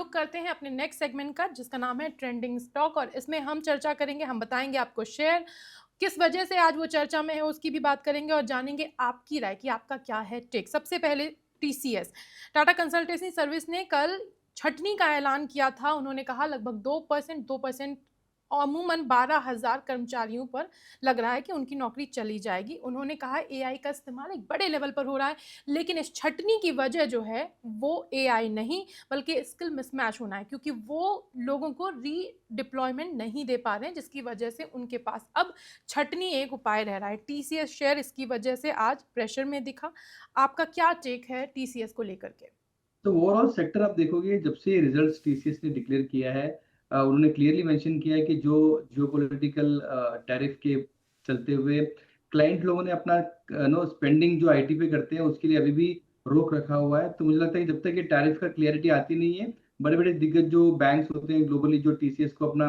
रुख करते हैं अपने नेक्स्ट सेगमेंट का, जिसका नाम है ट्रेंडिंग स्टॉक, और इसमें हम चर्चा करेंगे, हम बताएंगे आपको शेयर किस वजह से आज वो चर्चा में है उसकी भी बात करेंगे, और जानेंगे आपकी राय कि आपका क्या है टेक। सबसे पहले टीसीएस, टाटा कंसल्टेंसी सर्विस ने कल छटनी का ऐलान किया था। उन्होंने कहा लगभग 2% अमूमन 12,000 कर्मचारियों पर लग रहा है कि उनकी नौकरी चली जाएगी। उन्होंने कहा एआई का इस्तेमाल एक बड़े लेवल पर हो रहा है, लेकिन इस छटनी की वजह जो है वो एआई नहीं बल्कि स्किल मिसमैच होना है, क्योंकि वो लोगों को रीडिप्लॉयमेंट नहीं दे पा रहे हैं, जिसकी वजह से उनके पास अब छटनी एक उपाय रह रहा है। टीसीएस शेयर इसकी वजह से आज प्रेशर में दिखा। आपका क्या टेक है टीसीएस को लेकर के? तो ओवरऑल सेक्टर आप देखोगे, जब से रिजल्ट्स टीसीएस ने डिक्लेयर किया है, उन्होंने क्लियरली मेंशन किया है कि जो जियोपॉलिटिकल टैरिफ के चलते हुए क्लाइंट लोगों ने अपना नो स्पेंडिंग जो आईटी पे करते हैं उसके लिए अभी भी रोक रखा हुआ है। तो मुझे लगता है कि जब तक ये टैरिफ का क्लियरिटी आती नहीं है, बड़े बड़े दिग्गज जो बैंक्स होते हैं ग्लोबली जो टीसीएस को अपना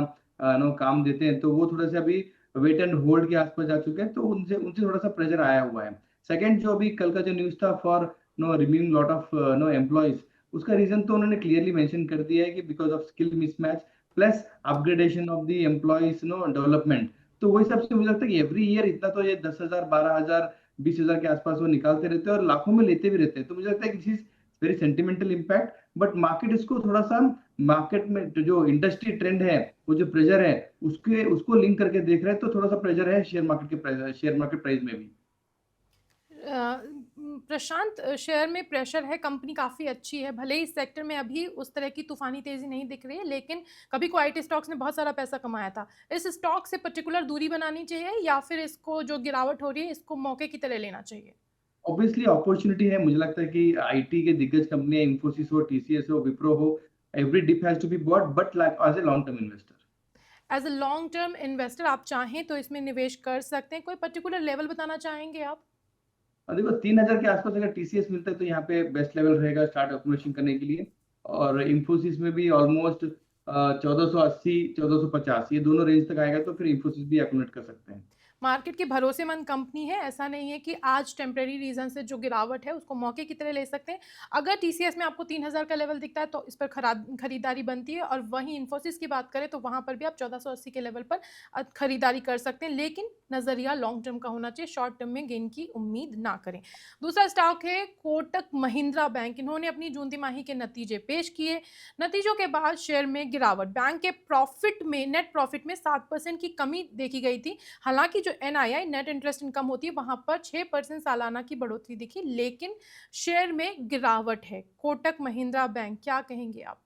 नो काम देते हैं, तो वो थोड़ा सा अभी वेट एंड होल्ड के आसपास जा चुके हैं। तो उनसे उनसे थोड़ा सा प्रेशर आया हुआ है। सेकंड, जो अभी कल का जो न्यूज था for no removing lot of no employees, उसका रीजन तो उन्होंने क्लियरली मेंशन कर दिया है कि because of skill mismatch plus upgradation of the employees no development. तो वही सबसे मुझे लगता है कि एवरी ईयर इतना तो ये 10,000 12,000 20,000 के आसपास वो निकालते रहते हैं और लाखों में लेते भी रहते हैं। तो मुझे लगता है कि this is very sentimental impact, but market इसको थोड़ा सा, मार्केट में जो इंडस्ट्री ट्रेंड है, वो जो प्रेशर है, उसके उसको लिंक करके देख रहे हैं। तो थोड़ा सा प्रेशर है शेयर मार्केट प्राइस में भी। प्रशांत, शेयर में प्रेशर है, कंपनी काफ़ी अच्छी है, भले ही इस सेक्टर में अभी उस तरह की तूफानी तेज़ी नहीं दिख रही है, लेकिन कभी को आईटी स्टॉक्स ने बहुत सारा पैसा कमाया था। इस स्टॉक से पर्टिकुलर दूरी बनानी चाहिए, या फिर इसको जो गिरावट हो रही है इसको मौके की तरह लेना चाहिए? ऑब्वियसली अपॉर्चुनिटी है। मुझे लगता है कि आईटी के दिग्गज कंपनियां, इंफोसिस हो, टीसीएस हो, विप्रो हो, every dip has to be bought, but like as a long term investor. As a long term investor आप चाहें तो इसमें निवेश कर सकते हैं। कोई पर्टिकुलर लेवल बताना चाहेंगे आप? और देखो 3,000 के आसपास अगर टीसीएस मिलता है तो यहाँ पे बेस्ट लेवल रहेगा स्टार्ट एक्यूमुलेशन करने के लिए। और इंफोसिस में भी ऑलमोस्ट 1480 1450 ये दोनों रेंज तक आएगा, तो फिर इंफोसिस भी एक्यूमुलेट कर सकते हैं। मार्केट की भरोसेमंद कंपनी है, ऐसा नहीं है कि आज टेम्परेरी रीजन से जो गिरावट है उसको मौके की तरह ले सकते हैं। अगर टीसीएस में आपको 3,000 का लेवल दिखता है तो इस पर खरीदारी बनती है, और वहीं इन्फोसिस की बात करें तो वहां पर भी आप 1480 के लेवल पर खरीदारी कर सकते हैं, लेकिन नजरिया लॉन्ग टर्म का होना चाहिए, शॉर्ट टर्म में गेन की उम्मीद ना करें। दूसरा स्टॉक है कोटक महिंद्रा बैंक। इन्होंने अपनी जून तिमाही के नतीजे पेश किए। नतीजों के बाद शेयर में गिरावट, बैंक के प्रॉफिट में, नेट प्रॉफिट में 7% की कमी देखी गई थी। हालांकि जो एनआईआई नेट इंटरेस्ट इनकम होती है वहां पर 6% सालाना की बढ़ोतरी दिखी, लेकिन शेयर में गिरावट है। कोटक महिंद्रा बैंक, क्या कहेंगे आप?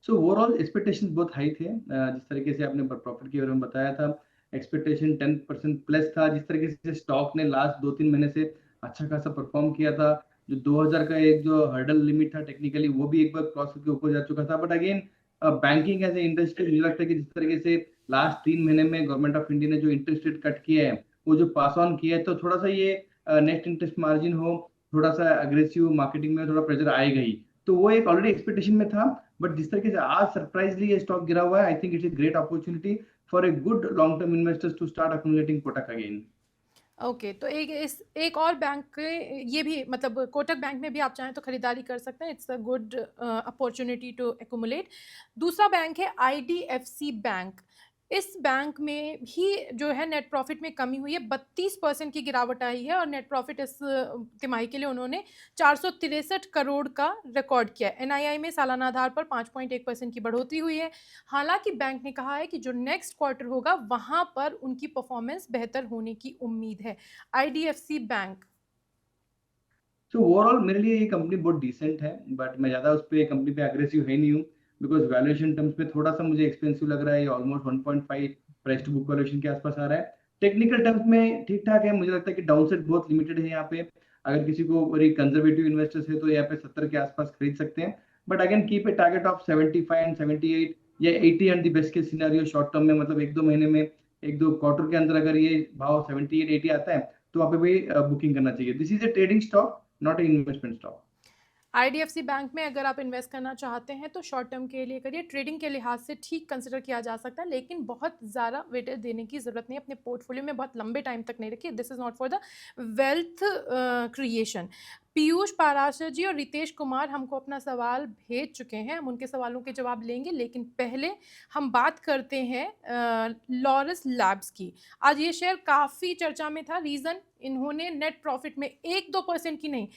सो ओवरऑल एक्सपेक्टेशंस बहुत हाई थे। जिस तरीके से आपने प्रॉफिट के बारे में बताया था, एक्सपेक्टेशन 10% प्लस था। जिस तरीके से स्टॉक ने लास्ट 2-3 महीने से अच्छा खासा परफॉर्म किया था, जो 2,000 का एक जो हर्डल लिमिट था टेक्निकली, वो भी एक बार क्रॉस करके ऊपर जा चुका था। But again banking as a industry, मुझे लगता है कि जिस तरीके से लास्ट 3 महीने में गवर्नमेंट ऑफ इंडिया ने जो इंटरेस्ट रेट कट किया है, वो जो पास ऑन किया है, तो थोड़ा सा ये नेट इंटरेस्ट मार्जिन हो, थोड़ा सा अग्रेसिव मार्केटिंग में थोड़ा प्रेशर आएगा ही। तो वो एक ऑलरेडी एक्सपेक्टेशन में था। बट जिस तरीके से आज सरप्राइजली ये स्टॉक गिरा हुआ है, I think it's a great opportunity for a good long term investors to start accumulating Kotak again. Okay, तो एक और बैंक के, ये भी मतलब कोटक बैंक में भी आप चाहें तो खरीदारी कर सकते हैं। It's a good opportunity to accumulate. दूसरा बैंक है आईडीएफसी बैंक। इस बैंक में भी जो है नेट प्रॉफिट में कमी हुई है, 32% की गिरावट आई है, और नेट प्रॉफिट इस तिमाही के लिए उन्होंने 463 करोड़ का रिकॉर्ड किया है। एनआईआई में सालाना आधार पर 5.1% की बढ़ोतरी हुई है। हालांकि बैंक ने कहा है कि जो नेक्स्ट क्वार्टर होगा वहां पर उनकी परफॉर्मेंस बेहतर होने की उम्मीद है। IDFC bank. तो ओवरऑल मेरे लिए ये कंपनी बहुत डिसेंट है, बट मैं ज्यादा उस पे कंपनी पे अग्रेसिव है नहीं हूँ, बिकॉज वैल्यूएशन टर्म्स में थोड़ा सा मुझे एक्सपेंसिव लग रहा है। ये almost 1.5 price to book valuation के आसपास आ रहा है। टेक्निकल टर्म्स में ठीक ठाक है। मुझे लगता है कि डाउनसाइड बहुत लिमिटेड है यहाँ पे। अगर किसी को बड़ी कंजर्वेटिव इन्वेस्टर्स है तो यहाँ पे 70 के आसपास खरीद सकते हैं। But again keep a target of 75 and 78 या 80 and the best case scenario short term में, मतलब 1-2 महीने में, 1-2 क्वार्टर के अंदर अगर ये भाव 78-80 आता है, तो वहाँ पे भी बुकिंग करना चाहिए। This is a trading stock, not a investment stock. IDFC bank में अगर आप इन्वेस्ट करना चाहते हैं तो शॉर्ट टर्म के लिए करिए, ट्रेडिंग के लिहाज से ठीक कंसिडर किया जा सकता है, लेकिन बहुत ज़्यादा वेटेज देने की ज़रूरत नहीं है, अपने पोर्टफोलियो में बहुत लंबे टाइम तक नहीं रखिए। This is not for the wealth creation. Piyush Parashar ji और रितेश कुमार हमको अपना सवाल भेज चुके हैं, हम उनके सवालों के जवाब लेंगे, लेकिन पहले हम बात करते हैं लॉरस लैब्स की। आज ये शेयर काफ़ी चर्चा में था, रीज़न इन्होंने नेट प्रॉफिट में 1-2% की नहीं,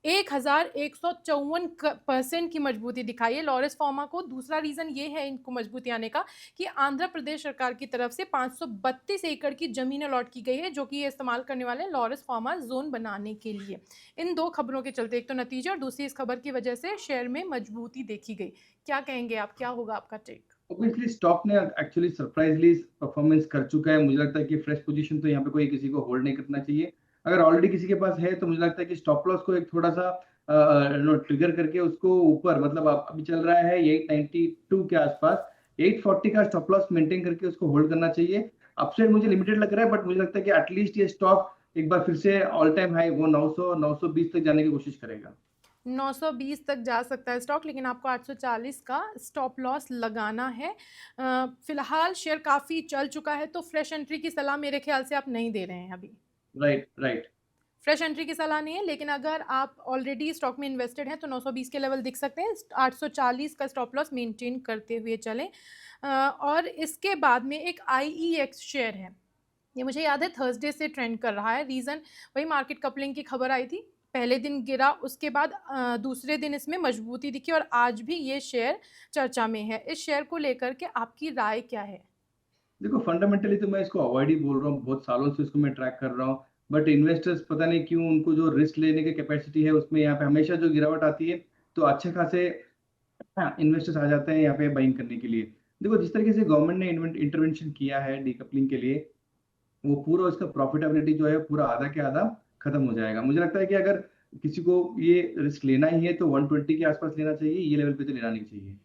1154% की मजबूती दिखाई है लॉरस फार्मा को। दूसरा रीजन ये है इनको मजबूती आने का कि आंध्र प्रदेश सरकार की तरफ से 532 एकड़ की जमीन अलॉट की गई है, जो कि ये इस्तेमाल करने वाले हैं लॉरस फार्मा जोन बनाने के लिए। इन दो खबरों के चलते, एक तो नतीजा और दूसरी इस खबर की वजह से शेयर में मजबूती देखी गई। क्या कहेंगे आप, क्या होगा आपका टेक? ऑब्वियसली स्टॉक ने एक्चुअली सरप्राइजली परफॉर्मेंस कर चुका है। मुझे लगता है कि फ्रेश पोजीशन तो यहाँ पे कोई किसी को होल्ड नहीं करना चाहिए। अगर ऑलरेडी किसी के पास है तो मुझे लगता है कि स्टॉप लॉस को एक थोड़ा-सा ट्रिगर करके उसको ऊपर, मतलब आप अभी चल रहा है 892 के आसपास, 840 का स्टॉप लॉस मेंटेन करके उसको होल्ड करना चाहिए। अपसाइड मुझे लिमिटेड लग रहा है, बट मुझे लगता है कि एटलीस्ट ये स्टॉक एक बार फिर से ऑल टाइम हाई वो 900 920 तक जाने की कोशिश करेगा। 920 तक जा सकता है स्टॉक, लेकिन आपको 840 का स्टॉप लॉस लगाना है। फिलहाल शेयर काफ़ी चल चुका है, तो फ्रेश एंट्री की सलाह मेरे ख्याल से आप नहीं दे रहे हैं अभी। Right, right. फ्रेश एंट्री की सलाह नहीं है, लेकिन अगर आप ऑलरेडी स्टॉक में इन्वेस्टेड हैं तो 920 के लेवल दिख सकते हैं। 840 का स्टॉप लॉस मेंटेन करते हुए चलें। और इसके बाद में एक आईईएक्स शेयर है, ये मुझे याद है थर्सडे से ट्रेंड कर रहा है। रीज़न वही मार्केट कपलिंग की खबर आई थी, पहले दिन गिरा, उसके बाद दूसरे दिन इसमें मजबूती दिखी और आज भी ये शेयर चर्चा में है। इस शेयर को लेकर के आपकी राय क्या है? देखो, फंडामेंटली तो मैं इसको अवॉइड ही बोल रहा हूँ, बहुत सालों से इसको मैं ट्रैक कर रहा हूँ। बट इन्वेस्टर्स पता नहीं क्यों, उनको जो रिस्क लेने की कैपेसिटी है उसमें यहाँ पे हमेशा जो गिरावट आती है तो अच्छे खासे इन्वेस्टर्स आ जाते हैं यहाँ पे बाइंग करने के लिए। देखो, जिस तरीके से गवर्नमेंट ने इंटरवेंशन किया है डीकपलिंग के लिए, वो पूरा उसका प्रॉफिटेबिलिटी जो है पूरा आधा के आधा खत्म हो जाएगा। मुझे लगता है कि अगर किसी को ये रिस्क लेना ही है तो 120 के आसपास लेना चाहिए, ये लेवल पे तो लेना नहीं चाहिए।